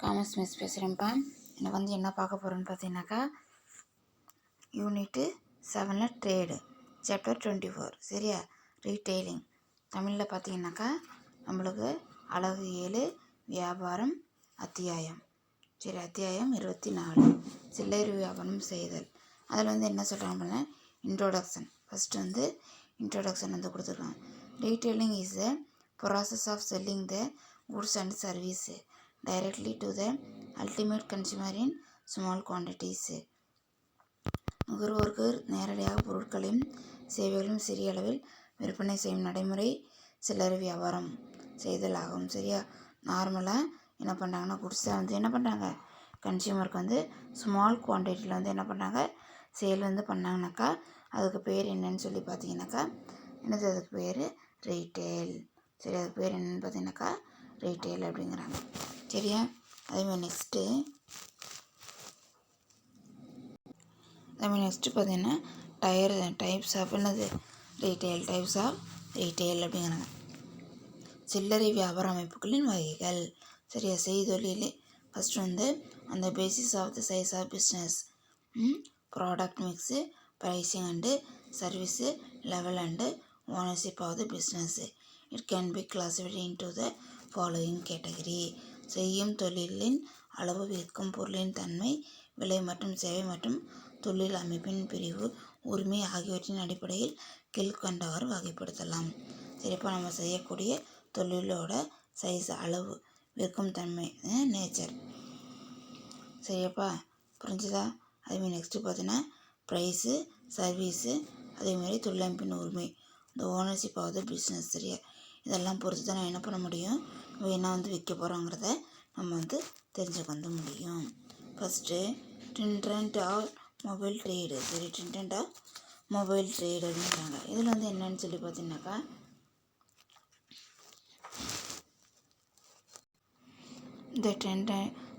Commerce miss பேசுகிறேன்ப்பா. எனக்கு என்ன பார்க்க போகிறோன்னு பார்த்தீங்கன்னாக்கா, யூனிட்டு 7 ட்ரேடு சாப்டர் 24 சரியா. ரீட்டெயிலிங் தமிழில் பார்த்தீங்கன்னாக்கா நம்மளுக்கு அழகு 7 வியாபாரம் அத்தியாயம் சரி. அத்தியாயம் 24 சில்லறை வியாபாரம் செய்தல். அதில் என்ன சொல்கிறாங்கன்னா இன்ட்ரோடக்ஷன். ஃபஸ்ட்டு இன்ட்ரோடக்ஷன் கொடுத்துருக்காங்க. ரீட்டெயிலிங் is a process of selling the goods and service directly to the ultimate consumer in small quantities. நுகர்வோருக்கு நேரடியாக பொருட்களையும் சேவைகளையும் சிறிய அளவில் விற்பனை செய்யும் நடைமுறை சில்லறை வியாபாரம் செய்தல் ஆகும் சரியா. நார்மலாக என்ன பண்ணுறாங்கன்னா குட்ஸை என்ன பண்ணுறாங்க கன்சியூமருக்கு ஸ்மால் குவான்டிட்டியில் என்ன பண்ணுறாங்க சேல் பண்ணாங்கனாக்கா அதுக்கு பேர் என்னன்னு சொல்லி பார்த்தீங்கன்னாக்கா அதுக்கு பேர் ரீட்டெயில் சரி. அதுக்கு பேர் என்னென்னு பார்த்தீங்கன்னாக்கா ரீட்டெயில் அப்படிங்கிறாங்க சரியா. அதேமாதிரி நெக்ஸ்ட்டு பார்த்தீங்கன்னா types of types of retail அப்படிங்கிறாங்க. சில்லறை வியாபார அமைப்புகளின் வகைகள் சரியா. செய்தொழில் ஃபஸ்ட்டு அந்த basis of the size of business, product mix, pricing and service level and ownership of the business. It can be classified into the following category. செய்யும் தொழிலின் அளவு, விற்கும் பொருளின் தன்மை, விலை மற்றும் சேவை மற்றும் தொழில் அமைப்பின் பிரிவு, உரிமை ஆகியவற்றின் அடிப்படையில் கீழ்கண்டவாறு வகைப்படுத்தலாம். சரிப்பா. நம்ம செய்யக்கூடிய தொழிலோட சைஸ், அளவு, விற்கும் தன்மை, நேச்சர் சரியாப்பா. புரிஞ்சுதா. அதேமாதிரி நெக்ஸ்ட்டு பார்த்தீங்கன்னா ப்ரைஸு, சர்வீஸு, அதேமாதிரி தொழிலமைப்பின் உரிமை, இந்த ஓனர்ஷிப் ஆஃப் த பிஸ்னஸ் சரியா. இதெல்லாம் பொறுத்து தான் நான் என்ன பண்ண முடியும், நம்ம என்ன விற்க போகிறோங்கிறத நம்ம தெரிஞ்சுக்க முடியும். First trend of mobile trade சரி. ட்ரெண்ட் ஆஃப் மொபைல் ட்ரேடு அப்படின்றாங்க. இதில் என்னன்னு சொல்லி பார்த்தீங்கன்னாக்கா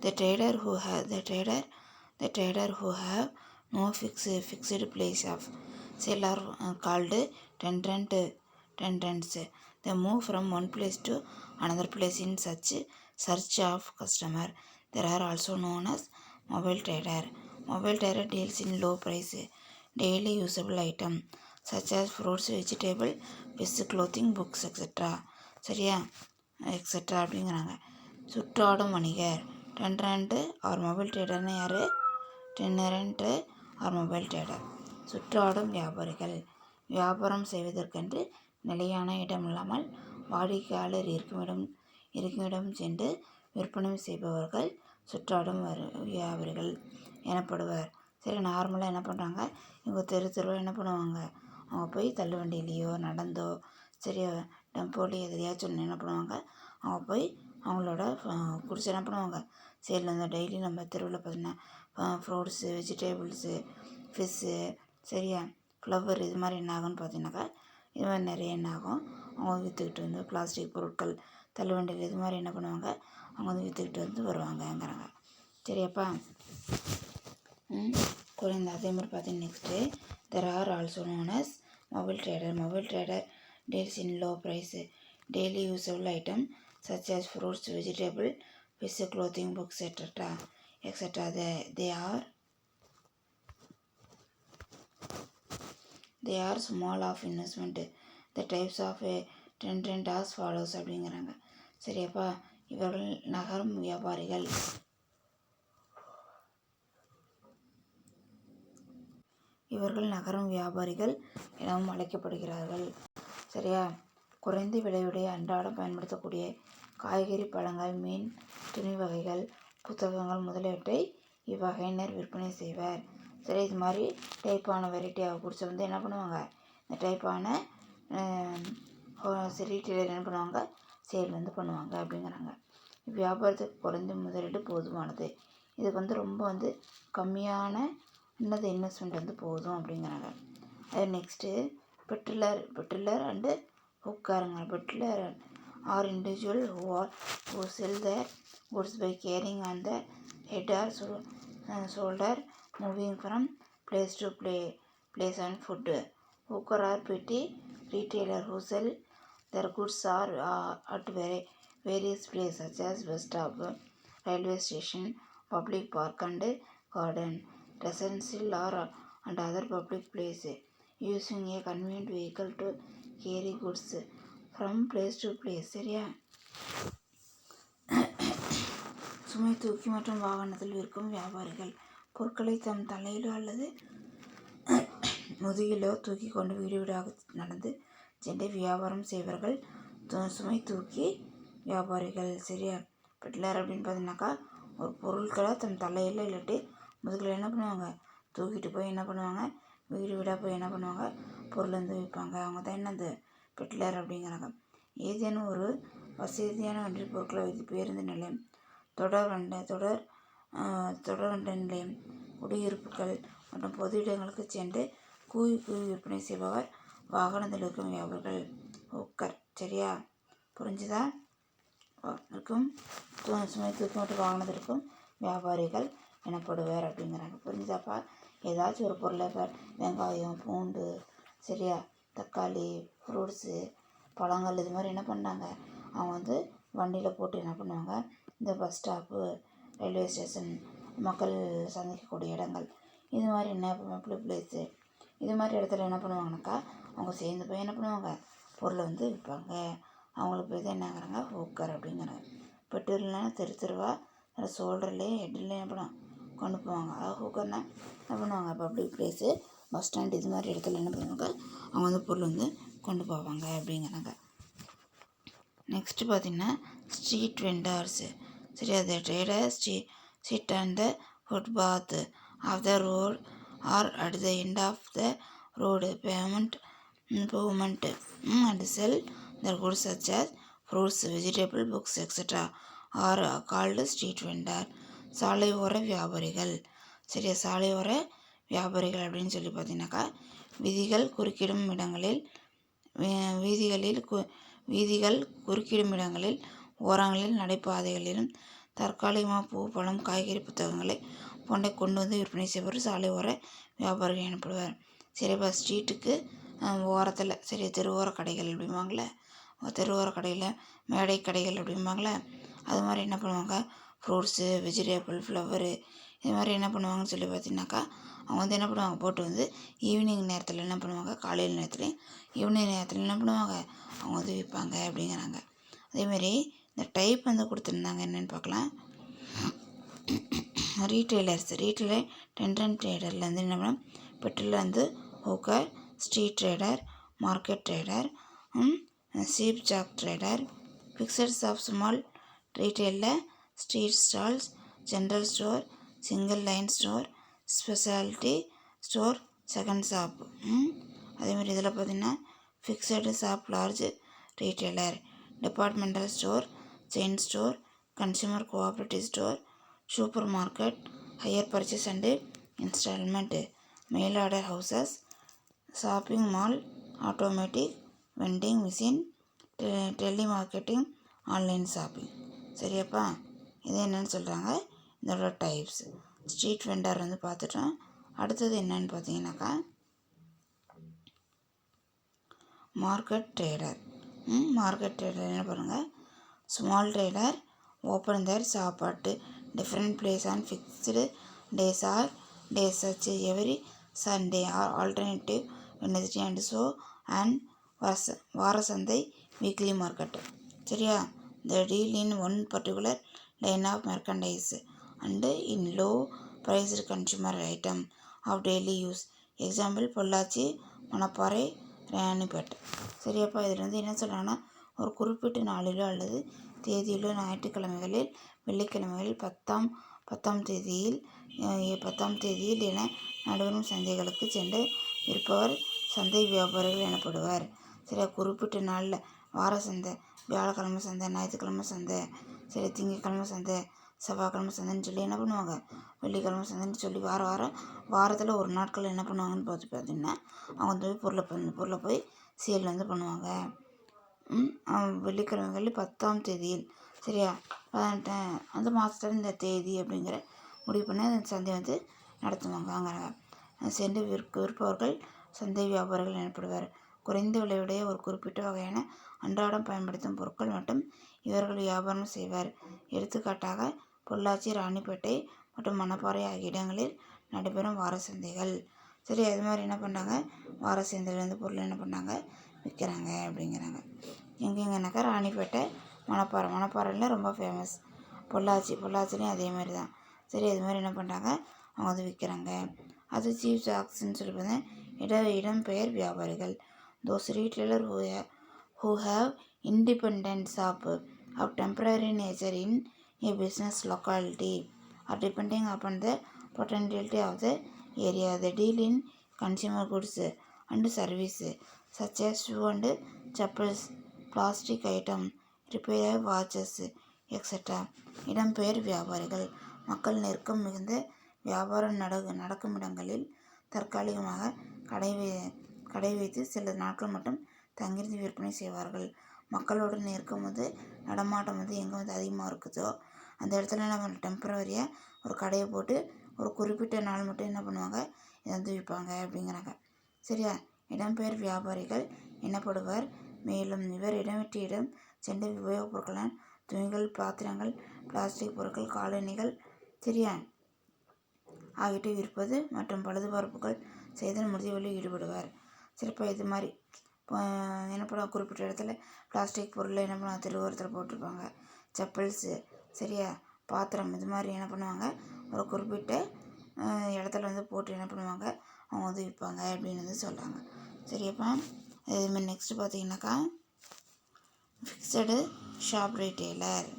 the trader who have no fixed place of sale are called tenants. They move from one place to another place in search of customer. They are also known as mobile trader. Mobile trader deals in low price daily usable item such as fruits, vegetable, fish, clothing, books, etc. சரியா etcetera அப்படிங்கிறாங்க. சுற்றாடும் வணிகர் டென்ரண்ட் R mobile ட்ரேடர்னு யார்? டென்னரண்ட் R mobile trader. சுற்றாடும் வியாபாரிகள் வியாபாரம் செய்வதற்கென்று நிலையான இடம் இல்லாமல் வாடிக்கையாளர் இருக்குமிடம் சென்று விற்பனை செய்பவர்கள் சுற்றாடும் வியாபாரிகள் எனப்படுவர். சரி. நார்மலாக என்ன பண்ணுறாங்க இவங்க தெருவாக என்ன பண்ணுவாங்க, அவங்க போய் தள்ளுவண்டியிலையோ நடந்தோ சரியா டெம்போலையோ எதையாச்சும் ஒன்று என்ன பண்ணுவாங்க, அவங்க போய் அவங்களோட குடிச்சு என்ன பண்ணுவாங்க சேல் டெய்லி நம்ம தெருவில் பார்த்தீங்கன்னா ஃப்ரூட்ஸு, வெஜிடேபிள்ஸு, ஃபிஷ்ஷு சரியா ஃப்ளவர் இது மாதிரி என்ன ஆகும்னு பார்த்தீங்கன்னாக்கா இது மாதிரி நிறைய என்ன ஆகும் அவங்க விற்றுக்கிட்டு பிளாஸ்டிக் பொருட்கள் தள்ளுவண்டியில் இது மாதிரி என்ன பண்ணுவாங்க அவங்க விற்றுக்கிட்டு வருவாங்கங்கிறாங்க சரியாப்பா. குறைந்த அதே மாதிரி பார்த்தீங்கன்னா next there are also known as mobile trader. Mobile trader deals in low price daily usable item such as fruits, vegetable, fish, clothing, books, etc. They are small of investment. The types of a trend as follows அப்படிங்கிறாங்க சரியாப்பா. இவர்கள் நகரும் வியாபாரிகள். இவர்கள் நகரும் வியாபாரிகள் எனவும் அழைக்கப்படுகிறார்கள் சரியா. குறைந்த விலையுடைய அன்றாடம் பயன்படுத்தக்கூடிய காய்கறி, பழங்கள், மீன், துணி வகைகள், புத்தகங்கள் முதலியவற்றை இவ்வகையினர் விற்பனை செய்வர் சரி. இது மாதிரி டைப்பான வெரைட்டியாக குடிச்ச என்ன பண்ணுவாங்க, இந்த டைப்பான ரீட்டெயிலர் என்ன பண்ணுவாங்க சேல் பண்ணுவாங்க அப்படிங்கிறாங்க. வியாபாரத்துக்கு குறைந்த முதலீடு போதுமானது. இதுக்கு ரொம்ப கம்மியான இன்வெஸ்ட்மெண்ட் போதும் அப்படிங்கிறாங்க. அது நெக்ஸ்ட்டு பெட்ரில்லர் அண்டு ஹுக்காருங்க. Pedlar are individual who sell their goods by carrying on the head or shoulder, moving from place to place on foot. Hooker are petty retailer who sell their goods are at various places such as bus stop, railway station, public park and garden, residential or and other public place, using a convenient vehicle to carry goods from place to place. சரியா? சுமை தூக்கி மற்றும் வாகனத்தில் விற்கும் வியாபாரிகள் பொருட்களை தம் தலையிலோ அல்லது முதுகிலோ தூக்கி கொண்டு வீடு வீடாக நடந்து சென்று வியாபாரம் செய்வார்கள். சுமை தூக்கி வியாபாரிகள். சரியா? பெட்லர் அப்படின்னு பார்த்தீங்கன்னாக்கா ஒரு பொருட்களை தம் தலையில் இல்லாட்டி முதுகில் என்ன பண்ணுவாங்க, தூக்கிட்டு போய் என்ன பண்ணுவாங்க, வீடு வீடாக போய் என்ன பண்ணுவாங்க, பொருள் வந்து விற்பாங்க. அவங்க தான் என்னது பெட்லர் அப்படிங்கிறாங்க. ஏதேனும் ஒரு வசதியான வண்டி பொருட்களை வைத்து பேருந்து நிலையம், தொடர்வண்ட நிலையம், குடியிருப்புகள் மற்றும் பொது இடங்களுக்கு சென்று கூவி விற்பனை செய்பவர் வாகனத்தில் இருக்கும் வியாபாரிகள். ஹூக்கர். சரியா? புரிஞ்சுதா? இருக்கும் சுமை தூக்கி மற்றும் வாகனத்திற்கும் வியாபாரிகள் எனப்படுவார் அப்படிங்கிறாங்க. புரிஞ்சுதாப்பா? ஏதாச்சும் ஒரு பொருளை வெங்காயம், பூண்டு, சரியா, தக்காளி, ஃப்ரூட்ஸு, பழங்கள் இது மாதிரி என்ன பண்ணாங்க, அவங்க வந்து வண்டியில் போட்டு என்ன பண்ணுவாங்க, இந்த பஸ் ஸ்டாப்பு, ரயில்வே ஸ்டேஷன், மக்கள் சந்திக்கக்கூடிய இடங்கள், இது மாதிரி என்ன பப்ளிக் பிளேஸு, இது மாதிரி இடத்துல என்ன பண்ணுவாங்கனாக்கா அவங்க சேர்ந்து போய் என்ன பண்ணுவாங்க, பொருளை வந்து விற்பாங்க. அவங்களுக்கு போய் தான் என்னங்கிறாங்க ஹூக்கர் அப்படிங்கிறாங்க. பெட்ரோல்னா தெருவா ஷோல்டர்லேயே ஹெட்லேயே என்ன பண்ணுவாங்க, கொண்டு போவாங்க. அதாவது ஹூக்கர்னா என்ன பண்ணுவாங்க, பப்ளிக் பிளேஸு, பஸ் ஸ்டாண்ட், இது மாதிரி இடத்துல என்ன பண்ணுவாங்க, அவங்க வந்து பொருள் வந்து கொண்டு போவாங்க அப்படிங்கிறாங்க. நெக்ஸ்ட்டு பார்த்திங்கன்னா ஸ்ட்ரீட் வெண்டர்ஸு. சரி, அது trader sit on the footpath of the road or at the end of the road pavement and sell their goods such as fruits, vegetables, books, etc. are called street vendor. சாலையோர வியாபாரிகள். சரியா? சாலையோர வியாபாரிகள் அப்படின்னு சொல்லி பார்த்தீங்கன்னாக்கா வீதிகள் குறுக்கிடும் இடங்களில், ஓரங்களில், நடைபாதைகளிலும் தற்காலிகமாக பூ, பழம், காய்கறி, புத்தகங்களை போன்ற கொண்டு வந்து விற்பனை செய்வர் சாலை ஓர வியாபாரிகள் எனப்படுவார். சரிப்பா? ஸ்ட்ரீட்டுக்கு ஓரத்தில், சரி, தெருவோர கடைகள் அப்படிம்பாங்களே, தெருவோர கடையில் மேடை கடைகள் அப்படிம்பாங்களே, அது மாதிரி என்ன பண்ணுவாங்க, ஃப்ரூட்ஸு, வெஜிடபிள், ஃப்ளவரு, இது மாதிரி என்ன பண்ணுவாங்கன்னு சொல்லி பார்த்தீங்கன்னாக்கா அவங்க வந்து என்ன பண்ணுவாங்க, போட்டு வந்து ஈவினிங் நேரத்தில் என்ன பண்ணுவாங்க, காலையில் நேரத்துலையும் ஈவினிங் நேரத்தில் என்ன பண்ணுவாங்க, அவங்க வந்து விற்பாங்க அப்படிங்கிறாங்க. அதேமாரி இந்த டைப் வந்து கொடுத்துருந்தாங்க, என்னென்னு பார்க்கலாம். ரீட்டைலர் டென்டன் ட்ரேடரில் வந்து என்ன பண்ணலாம், பெட்ரோலில் வந்து hawker, street trader, market trader, cheap jack trader, fixed shop small ரீட்டைலில் street stalls, general store, single line store, speciality store, second shop. அதேமாதிரி இதில் பார்த்திங்கன்னா fixed shop large retailer, departmental store, chain store, consumer cooperative store, super market, hire purchase and instalment, mail order houses, shopping mall, automatic vending machine, telemarketing, online shopping. சரியாப்பா? இது என்னென்னு சொல்கிறாங்க, இதோட types. Street vendor வந்து பார்த்துட்டோம். அடுத்தது என்னன்னு பார்த்தீங்கன்னாக்கா மார்க்கெட் ட்ரேடர். மார்க்கெட் ட்ரேடர் என்ன பண்ணுங்கள், small trader open their shop at different place on fixed days such every Sunday or alternative Wednesday and so and வார சந்தை, வீக்லி மார்க்கெட். சரியா? The deal in one particular line of merchandise and in low priced consumer item of daily use. Example Pollachi, Manapparai, Ranipet. சரியாப்பா? இதில் வந்து என்ன சொல்கிறாங்கன்னா, ஒரு குறிப்பிட்ட நாளிலோ அல்லது தேதியிலோ, ஞாயிற்றுக்கிழமைகளில், வெள்ளிக்கிழமைகளில், 10ஆம் தேதியில் என நடைபெறும் சந்தைகளுக்கு சென்று விற்பவர் சந்தை வியாபாரிகள் எனப்படுவார். சரியா? குறிப்பிட்ட நாளில் வார சந்தை, வியாழக்கிழமை சந்தை, ஞாயிற்றுக்கிழமை சந்தை, சரி, திங்கக்கிழமை சந்தை, செவ்வாய்க்கிழமை சந்தைன்னு சொல்லி என்ன பண்ணுவாங்க, வெள்ளிக்கிழமை சந்தைன்னு சொல்லி வாரத்தில் ஒரு நாட்கள் என்ன பண்ணுவாங்கன்னு பார்த்தீங்கன்னா அவங்க வந்து பொருளை போய் சேல் வந்து பண்ணுவாங்க. வெள்ளிக்கிழமைகளில் 10ஆம் தேதியில், சரியா, அந்த மாதத்தில் இந்த தேதி அப்படிங்கிற முடிவு பண்ணி அந்த சந்தை வந்து நடத்துவாங்க. அங்கே சென்று விற்பவர்கள் சந்தை வியாபாரிகள் எனப்படுவார். குறைந்த விலையுடைய ஒரு குறிப்பிட்ட வகையான அன்றாடம் பயன்படுத்தும் பொருட்கள் மட்டும் இவர்கள் வியாபாரம் செய்வார். எடுத்துக்காட்டாக பொள்ளாச்சி, ராணிப்பேட்டை மற்றும் மணப்பாறை ஆகிய இடங்களில் நடைபெறும் வார சந்தைகள். சரி, அது மாதிரி என்ன பண்ணுறாங்க, வார சந்தையில் வந்து பொருள் என்ன பண்ணாங்க, விற்கிறாங்க அப்படிங்கிறாங்க. எங்கெங்கனாக்கா ராணிப்பேட்டை, மணப்பாறையில் ரொம்ப ஃபேமஸ். பொள்ளாச்சிலையும் அதே மாதிரி தான். சரி, அது மாதிரி என்ன பண்ணுறாங்க, அவங்க வந்து விற்கிறாங்க. அது சீப் ஸ்டாக்ஸ்ன்னு சொல்லி பார்த்தா இடம்பெயர் வியாபாரிகள். Those retailer who have independence of temporary nature in a business locality or depending upon the potentiality of the area. They deal in consumer goods and service such as shoe and chappals, plastic item, repair watches, etc. இடம்பெயர் வியாபாரிகள் மக்கள் நெருக்கம் மிகுந்த வியாபாரம் நடக்கும் இடங்களில் தற்காலிகமாக கடை வைத்து சில நாட்கள் மட்டும் தங்கியிருந்து விற்பனை செய்வார்கள். மக்களோட நெருக்கம் வந்து நடமாட்டம் வந்து எங்கே வந்து அதிகமாக இருக்குதோ அந்த இடத்துல நம்ம டெம்பரவரியாக ஒரு கடையை போட்டு ஒரு குறிப்பிட்ட நாள் மட்டும் என்ன பண்ணுவாங்க, இதை வந்து விற்பாங்க அப்படிங்கிறாங்க. சரியா, இடம்பெயர் வியாபாரிகள் எனப்படுவர். மேலும் இவர் இடம் விட்டு இடம் சென்று உபயோகப் பொருட்களான துணிகள், பாத்திரங்கள், பிளாஸ்டிக் பொருட்கள், காலணிகள் சரியா ஆகியவற்றை விற்பது மற்றும் பழுதுபார்ப்புகள் செய்தல் முதலியவற்றில் ஈடுபடுவார். சிறப்பாக இது மாதிரி என்ன பண்ணுவாங்க, குறிப்பிட்ட இடத்துல பிளாஸ்டிக் பொருளை என்ன பண்ணுவாங்க, தெருவோரத்தில் போட்டிருப்பாங்க. செப்பல்ஸு சரியா, பாத்திரம், இது மாதிரி என்ன பண்ணுவாங்க, ஒரு குறிப்பிட்ட இடத்துல வந்து போட்டு என்ன பண்ணுவாங்க, அவங்க வந்து விற்பாங்க அப்படின்னு வந்து சொல்கிறாங்க. சரியாப்பா, இதுமாதிரி நெக்ஸ்ட்டு பார்த்தீங்கன்னாக்கா ஃபிக்ஸடு ஷாப் ரீட்டெய்லர்.